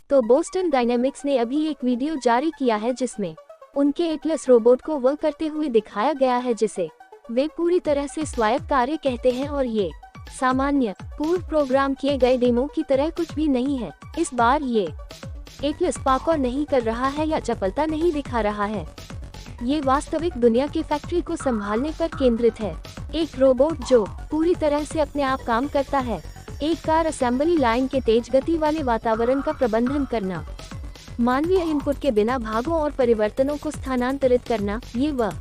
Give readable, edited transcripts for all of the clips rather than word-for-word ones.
तो Boston dynamics ने अभी एक वीडियो जारी किया है जिसमें उनके एटलस रोबोट को वर्क करते हुए दिखाया गया है, जिसे वे पूरी तरह से स्वायत्त कार्य कहते हैं और ये सामान्य पूर्व प्रोग्राम किए गए डेमो की तरह कुछ भी नहीं है। इस बार ये एटलस पार्कोर नहीं कर रहा है या चपलता नहीं दिखा रहा है। ये वास्तविक दुनिया की फैक्ट्री को संभालने पर केंद्रित है। एक रोबोट जो पूरी तरह से अपने आप काम करता है, एक कार असेंबली लाइन के तेज गति वाले वातावरण का प्रबंधन करना, मानवीय इनपुट के बिना भागों और परिवर्तनों को स्थानांतरित करना, ये वह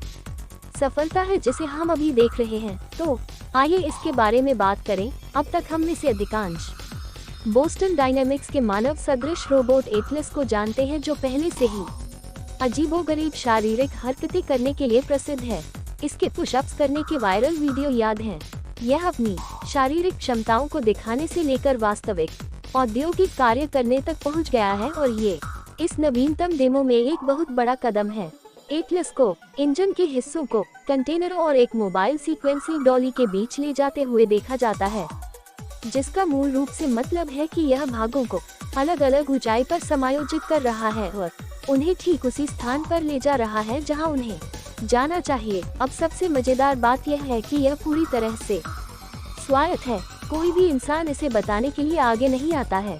सफलता है जिसे हम अभी देख रहे हैं। तो आइए इसके बारे में बात करें। अब तक हम में से अधिकांश बोस्टन डायनेमिक्स के मानव सदृश रोबोट एटलस को जानते हैं, जो पहले से ही अजीबोगरीब शारीरिक हरकतें करने के लिए प्रसिद्ध है। इसके पुशअप्स करने के वायरल वीडियो याद हैं। यह अपनी शारीरिक क्षमताओं को दिखाने से लेकर वास्तविक औद्योगिक कार्य करने तक पहुंच गया है और ये इस नवीनतम डेमो में एक बहुत बड़ा कदम है। एटलस को इंजन के हिस्सों को कंटेनरों और एक मोबाइल सीक्वेंसिंग डॉली के बीच ले जाते हुए देखा जाता है, जिसका मूल रूप से मतलब है कि यह भागों को अलग अलग ऊंचाई पर समायोजित कर रहा है और उन्हें ठीक उसी स्थान पर ले जा रहा है जहां उन्हें जाना चाहिए। अब सबसे मजेदार बात यह है कि यह पूरी तरह से स्वायत्त है। कोई भी इंसान इसे बताने के लिए आगे नहीं आता है।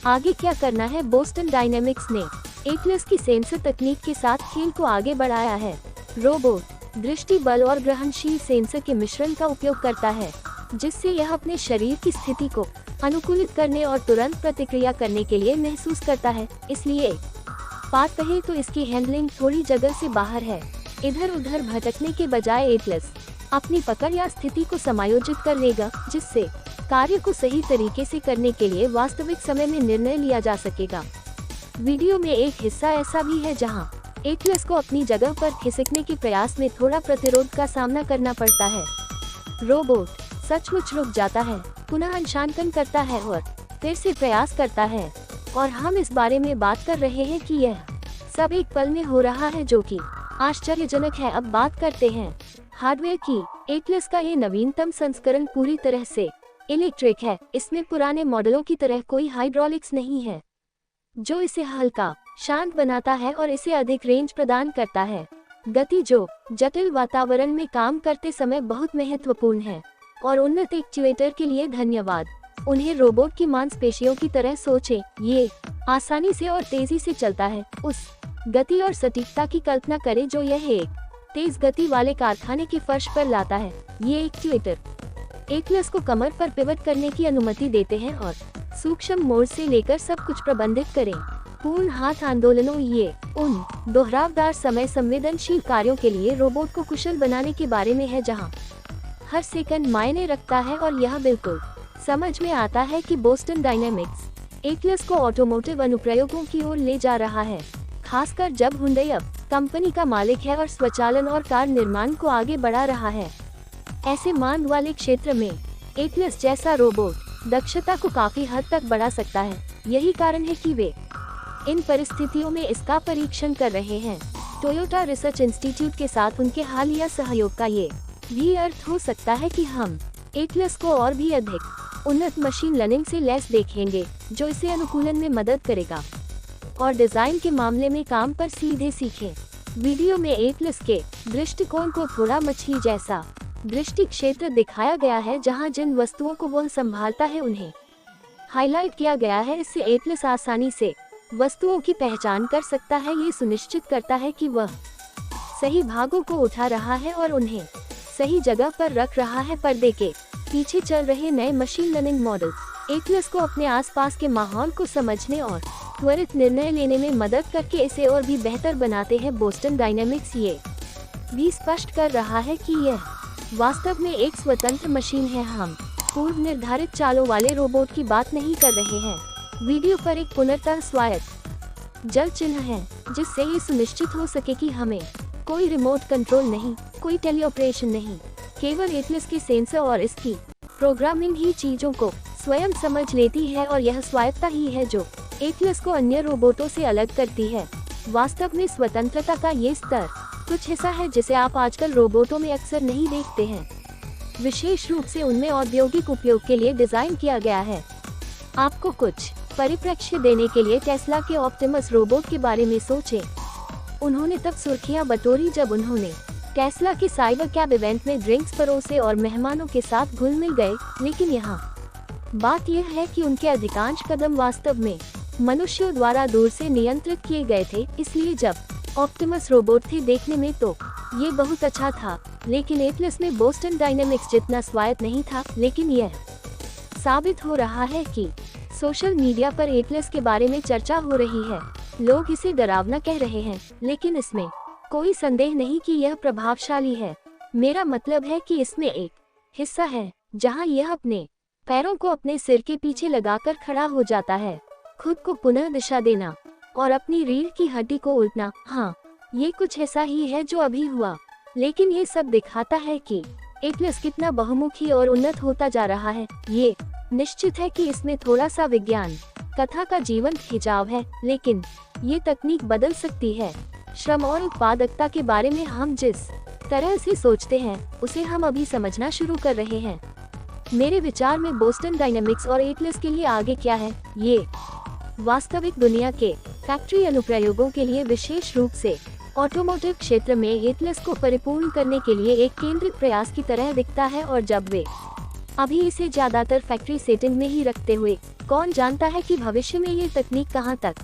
आगे क्या करना है? बोस्टन डायनेमिक्स ने एटलस की सेंसर तकनीक के साथ खेल को आगे बढ़ाया है। रोबोट दृष्टि बल और ग्रहणशील सेंसर के मिश्रण का उपयोग करता है, जिससे यह अपने शरीर की स्थिति को अनुकूलित करने और तुरंत प्रतिक्रिया करने के लिए महसूस करता है। इसलिए बात कहें तो इसकी हैंडलिंग थोड़ी जगह से बाहर है। इधर उधर भटकने के बजाय एटलस अपनी पकड़ या स्थिति को समायोजित कर लेगा, जिससे कार्य को सही तरीके से करने के लिए वास्तविक समय में निर्णय लिया जा सकेगा। वीडियो में एक हिस्सा ऐसा भी है जहां एटलस को अपनी जगह पर खिसकने के प्रयास में थोड़ा प्रतिरोध का सामना करना पड़ता है। रोबोट सचमुच रुक जाता है, पुनः अंशांकन करता है और फिर से प्रयास करता है, और हम इस बारे में बात कर रहे हैं कि यह सब एक पल में हो रहा है, जो कि आश्चर्यजनक है। अब बात करते हैं हार्डवेयर की। एटलस का ये नवीनतम संस्करण पूरी तरह से इलेक्ट्रिक है। इसमें पुराने मॉडलों की तरह कोई हाइड्रोलिक्स नहीं है, जो इसे हल्का शांत बनाता है और इसे अधिक रेंज प्रदान करता है। गति जो जटिल वातावरण में काम करते समय बहुत महत्वपूर्ण है, और उन्नत एक्चुएटर के लिए धन्यवाद। उन्हें रोबोट की मांसपेशियों की तरह सोचें। ये आसानी से और तेजी से चलता है। उस गति और सटीकता की कल्पना करें जो यह एक तेज गति वाले कारखाने के फर्श पर लाता है। ये एक्चुएटर एटलस को कमर पर पिवट करने की अनुमति देते हैं और सूक्ष्म मोड से लेकर सब कुछ प्रबंधित करें। पूर्ण हाथ आंदोलनों, ये उन दोहरावदार समय संवेदनशील कार्यों के लिए रोबोट को कुशल बनाने के बारे में है जहां हर सेकंड मायने रखता है। और यह बिल्कुल समझ में आता है कि बोस्टन डायनेमिक्स एटलस को ऑटोमोटिव अनुप्रयोगों की ओर ले जा रहा है, खासकर जब हुंडई अब कंपनी का मालिक है और स्वचालन और कार निर्माण को आगे बढ़ा रहा है। ऐसे मांग वाले क्षेत्र में एटलस जैसा रोबोट दक्षता को काफी हद तक बढ़ा सकता है। यही कारण है कि वे इन परिस्थितियों में इसका परीक्षण कर रहे हैं। टोयोटा रिसर्च इंस्टीट्यूट के साथ उनके हालिया सहयोग का ये भी अर्थ हो सकता है कि हम एटलस को और भी अधिक उन्नत मशीन लर्निंग से लैस देखेंगे, जो इसे अनुकूलन में मदद करेगा और डिजाइन के मामले में काम पर सीधे सीखें। वीडियो में एटलस के दृष्टिकोण को थोड़ा मछली जैसा दृष्टि क्षेत्र दिखाया गया है, जहां जिन वस्तुओं को वह संभालता है उन्हें हाईलाइट किया गया है। इससे एटलस आसानी से वस्तुओं की पहचान कर सकता है। ये सुनिश्चित करता है कि वह सही भागों को उठा रहा है और उन्हें सही जगह पर रख रहा है। पर्दे के पीछे चल रहे नए मशीन लर्निंग मॉडल एटलस को अपने आसपास के माहौल को समझने और त्वरित निर्णय लेने में मदद करके इसे और भी बेहतर बनाते हैं। बोस्टन डायनेमिक्स ये भी स्पष्ट कर रहा है कि यह वास्तव में एक स्वतंत्र मशीन है। हम पूर्व निर्धारित चालों वाले रोबोट की बात नहीं कर रहे हैं। वीडियो पर एक पूर्णतः स्वायत्त जल चिन्ह है, जिससे ये सुनिश्चित हो सके कि हमें कोई रिमोट कंट्रोल नहीं, कोई टेलीऑपरेशन नहीं, केवल एटलस के सेंसर और इसकी प्रोग्रामिंग ही चीजों को स्वयं समझ लेती है। और यह स्वायत्तता ही है जो एटलस को अन्य रोबोटों से अलग करती है। वास्तव में स्वतंत्रता का ये स्तर कुछ हिस्सा है जिसे आप आजकल रोबोटों में अक्सर नहीं देखते हैं। विशेष रूप से उनमें औद्योगिक उपयोग के लिए डिजाइन किया गया है। आपको कुछ परिप्रेक्ष्य देने के लिए टेस्ला के ऑप्टिमस रोबोट के बारे में सोचें। उन्होंने तब सुर्खियां बटोरी जब उन्होंने टेस्ला के साइबर कैब इवेंट में ड्रिंक्स परोसे और मेहमानों के साथ घुल मिल गए। लेकिन यहाँ बात यह है कि उनके अधिकांश कदम वास्तव में मनुष्यों द्वारा दूर से नियंत्रित किए गए थे। इसलिए जब ऑप्टिमस रोबोट थे देखने में तो ये बहुत अच्छा था, लेकिन एटलस में बोस्टन डायनेमिक्स जितना स्वायत्त नहीं था। लेकिन यह साबित हो रहा है कि सोशल मीडिया पर एटलस के बारे में चर्चा हो रही है। लोग इसे डरावना कह रहे हैं, लेकिन इसमें कोई संदेह नहीं कि यह प्रभावशाली है। मेरा मतलब है कि इसमें एक हिस्सा है जहां यह अपने पैरों को अपने सिर के पीछे लगाकर खड़ा हो जाता है, खुद को पुनः दिशा देना और अपनी रीढ़ की हड्डी को उल्टना। हाँ, ये कुछ ऐसा ही है जो अभी हुआ, लेकिन ये सब दिखाता है कि एटलस कितना बहुमुखी और उन्नत होता जा रहा है। ये निश्चित है कि इसमें थोड़ा सा विज्ञान कथा का जीवंत खिंचाव है, लेकिन ये तकनीक बदल सकती है। श्रम और उत्पादकता के बारे में हम जिस तरह से सोचते हैं उसे हम अभी समझना शुरू कर रहे हैं। मेरे विचार में बोस्टन डायनेमिक्स और एटलस के लिए आगे क्या है, ये वास्तविक दुनिया के फैक्ट्री अनुप्रयोगों के लिए विशेष रूप से ऑटोमोटिव क्षेत्र में एटलस को परिपूर्ण करने के लिए एक केंद्रित प्रयास की तरह दिखता है। और जब वे अभी इसे ज्यादातर फैक्ट्री सेटिंग में ही रखते हुए, कौन जानता है कि भविष्य में ये तकनीक कहां तक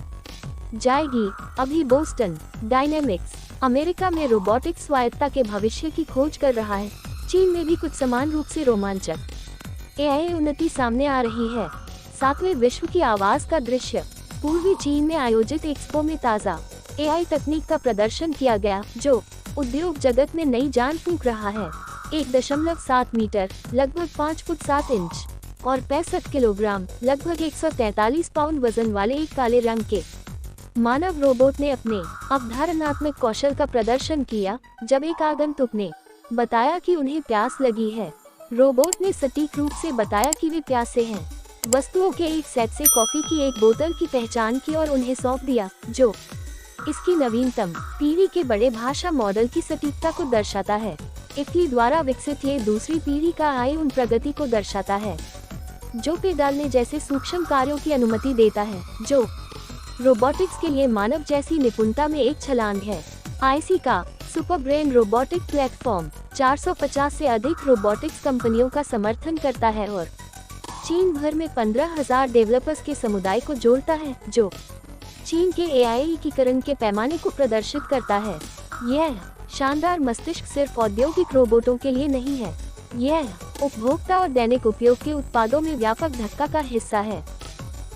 जाएगी। अभी बोस्टन डायनेमिक्स अमेरिका में रोबोटिक्स स्वायत्तता के भविष्य की खोज कर रहा है। चीन में भी कुछ समान रूप से रोमांचक एआई उन्नति सामने आ रही है। 7वें विश्व की आवाज का दृश्य पूर्वी चीन में आयोजित एक्सपो में ताज़ा एआई तकनीक का प्रदर्शन किया गया, जो उद्योग जगत में नई जान फूंक रहा है। 1.7 मीटर लगभग 5 फुट 7 इंच और 65 किलोग्राम लगभग 143 पाउंड वजन वाले एक काले रंग के मानव रोबोट ने अपने अवधारणात्मक कौशल का प्रदर्शन किया जब एक आगंतुक ने बताया कि उन्हें प्यास लगी है। रोबोट ने सटीक रूप से बताया कि वे प्यासे हैं, वस्तुओं के एक सेट से कॉफी की एक बोतल की पहचान की और उन्हें सौंप दिया, जो इसकी नवीनतम पीढ़ी के बड़े भाषा मॉडल की सटीकता को दर्शाता है। इटली द्वारा विकसित ये दूसरी पीढ़ी का आई उन प्रगति को दर्शाता है जो पे डालने जैसे सूक्ष्म कार्यों की अनुमति देता है, जो रोबोटिक्स के लिए मानव जैसी निपुणता में एक छलांग है। आईसी का सुपर ब्रेन रोबोटिक प्लेटफॉर्म 450 से अधिक रोबोटिक्स कंपनियों का समर्थन करता है और चीन भर में 15,000 डेवलपर्स के समुदाय को जोड़ता है, जो चीन के एआई एकीकरण के पैमाने को प्रदर्शित करता है। यह शानदार मस्तिष्क सिर्फ औद्योगिक रोबोटों के लिए नहीं है, यह उपभोक्ता और दैनिक उपयोग के उत्पादों में व्यापक धक्का का हिस्सा है।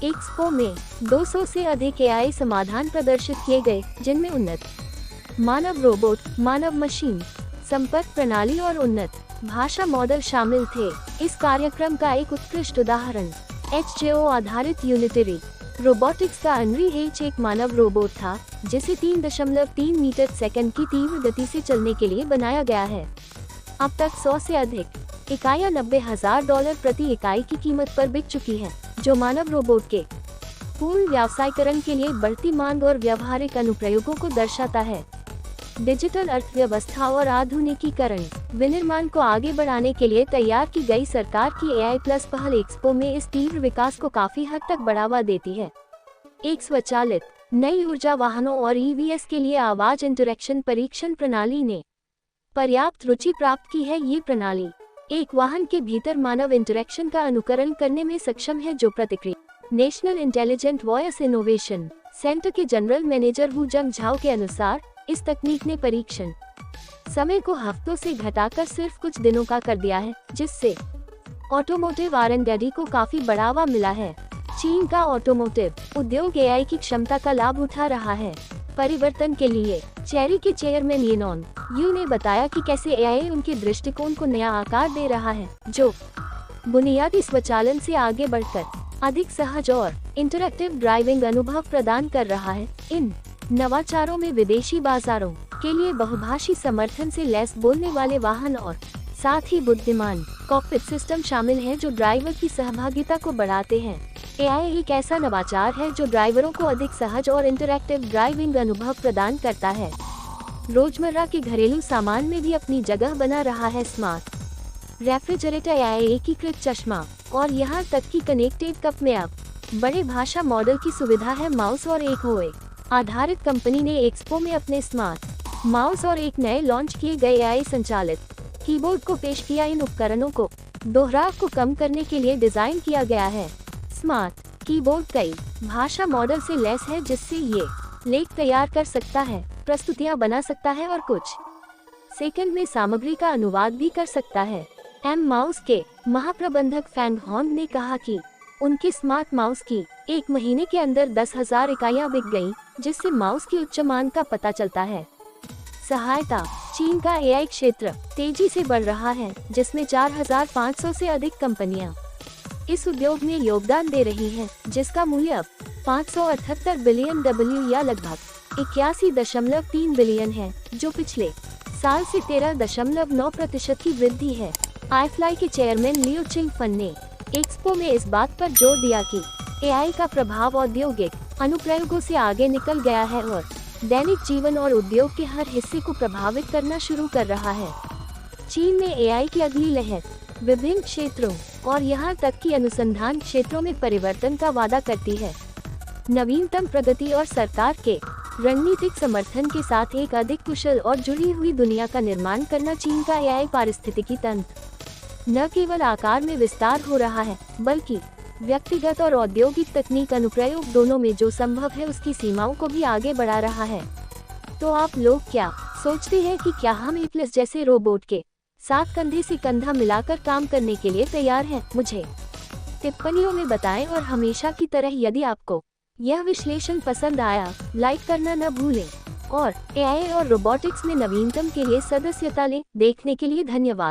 एक्सपो में 200 से अधिक एआई समाधान प्रदर्शित किए गए, जिनमें उन्नत मानव रोबोट, मानव मशीन संपर्क प्रणाली और उन्नत भाषा मॉडल शामिल थे। इस कार्यक्रम का एक उत्कृष्ट उदाहरण HJO आधारित यूनिटरी रोबोटिक्स का अनरी H एक मानव रोबोट था, जिसे 3.3 मीटर सेकंड की तीव्र गति से चलने के लिए बनाया गया है। अब तक 100 से अधिक इकाइयां $90,000 प्रति इकाई की कीमत पर बिक चुकी हैं, जो मानव रोबोट के पूर्ण व्यावसायीकरण के लिए बढ़ती मांग और व्यावहारिक अनुप्रयोगों को दर्शाता है। डिजिटल अर्थव्यवस्था और आधुनिकीकरण विनिर्माण को आगे बढ़ाने के लिए तैयार की गई सरकार की AI प्लस पहल एक्सपो में इस तीव्र विकास को काफी हद तक बढ़ावा देती है। एक स्वचालित नई ऊर्जा वाहनों और EVs के लिए आवाज इंटरैक्शन परीक्षण प्रणाली ने पर्याप्त रुचि प्राप्त की है। ये प्रणाली एक वाहन के भीतर मानव इंटरैक्शन का अनुकरण करने में सक्षम है, जो प्रतिक्रिया national intelligent voice innovation centre के जनरल मैनेजर हु जंग झाओ के अनुसार इस तकनीक ने परीक्षण समय को हफ्तों से घटाकर सिर्फ कुछ दिनों का कर दिया है, जिससे ऑटोमोटिव R&D को काफी बढ़ावा मिला है। चीन का ऑटोमोटिव उद्योग AI की क्षमता का लाभ उठा रहा है। परिवर्तन के लिए चेरी के चेयरमैन येनॉन यू ने बताया कि कैसे AI उनके दृष्टिकोण को नया आकार दे रहा है, जो बुनियादी स्वचालन से आगे बढ़कर अधिक सहज और इंटरैक्टिव ड्राइविंग अनुभव प्रदान कर रहा है। इन नवाचारों में विदेशी बाजारों के लिए बहुभाषी समर्थन से लैस बोलने वाले वाहन और साथ ही बुद्धिमान कॉकपिट सिस्टम शामिल हैं, जो ड्राइवर की सहभागिता को बढ़ाते हैं। AI एक ऐसा नवाचार है जो ड्राइवरों को अधिक सहज और इंटरैक्टिव ड्राइविंग अनुभव प्रदान करता है। रोजमर्रा के घरेलू सामान में भी अपनी जगह बना रहा है। स्मार्ट रेफ्रिजरेटर, AI एकीकृत चश्मा और यहाँ तक कि कनेक्टेड कप में अब बड़े भाषा मॉडल की सुविधा है माउस और एक ओए आधारित कंपनी ने एक्सपो में अपने स्मार्ट माउस और एक नए लॉन्च किए गए एआई संचालित कीबोर्ड को पेश किया। इन उपकरणों को दोहराव को कम करने के लिए डिजाइन किया गया है। स्मार्ट कीबोर्ड कई भाषा मॉडल से लैस है, जिससे ये लेख तैयार कर सकता है, प्रस्तुतियां बना सकता है और कुछ सेकंड में सामग्री का अनुवाद भी कर सकता है। एम माउस के महाप्रबंधक फैंग हॉन्ग ने कहा कि उनके स्मार्ट माउस की एक महीने के अंदर 10,000 इकाइयां बिक गईं, जिससे माउस की उच्च मांग का पता चलता है। सहायता चीन का एआई क्षेत्र तेजी से बढ़ रहा है, जिसमें 4,500 से अधिक कंपनियां इस उद्योग में योगदान दे रही हैं, जिसका मूल्य अब 578 बिलियन डब्ल्यू या लगभग 81.3 बिलियन है, जो पिछले साल से 13.9% की वृद्धि है। आईफ्लाई के चेयरमैन लियो चिंग फन ने एक्सपो में इस बात पर जोर दिया कि एआई का प्रभाव औद्योगिक अनुप्रयोगों से आगे निकल गया है और दैनिक जीवन और उद्योग के हर हिस्से को प्रभावित करना शुरू कर रहा है। चीन में एआई की अगली लहर विभिन्न क्षेत्रों और यहाँ तक कि अनुसंधान क्षेत्रों में परिवर्तन का वादा करती है। नवीनतम प्रगति और सरकार के रणनीतिक समर्थन के साथ एक अधिक कुशल और जुड़ी हुई दुनिया का निर्माण करना चीन का एआई पारिस्थितिकी तंत्र न केवल आकार में विस्तार हो रहा है, बल्कि व्यक्तिगत और औद्योगिक तकनीक अनुप्रयोग दोनों में जो संभव है उसकी सीमाओं को भी आगे बढ़ा रहा है। तो आप लोग क्या सोचते हैं कि क्या हम एप्लस जैसे रोबोट के साथ कंधे से कंधा मिलाकर काम करने के लिए तैयार हैं? मुझे टिप्पणियों में बताएं और हमेशा की तरह यदि आपको यह विश्लेषण पसंद आया, लाइक करना न भूलें और एआई और रोबोटिक्स में नवीनतम के लिए सदस्यता लें। देखने के लिए धन्यवाद।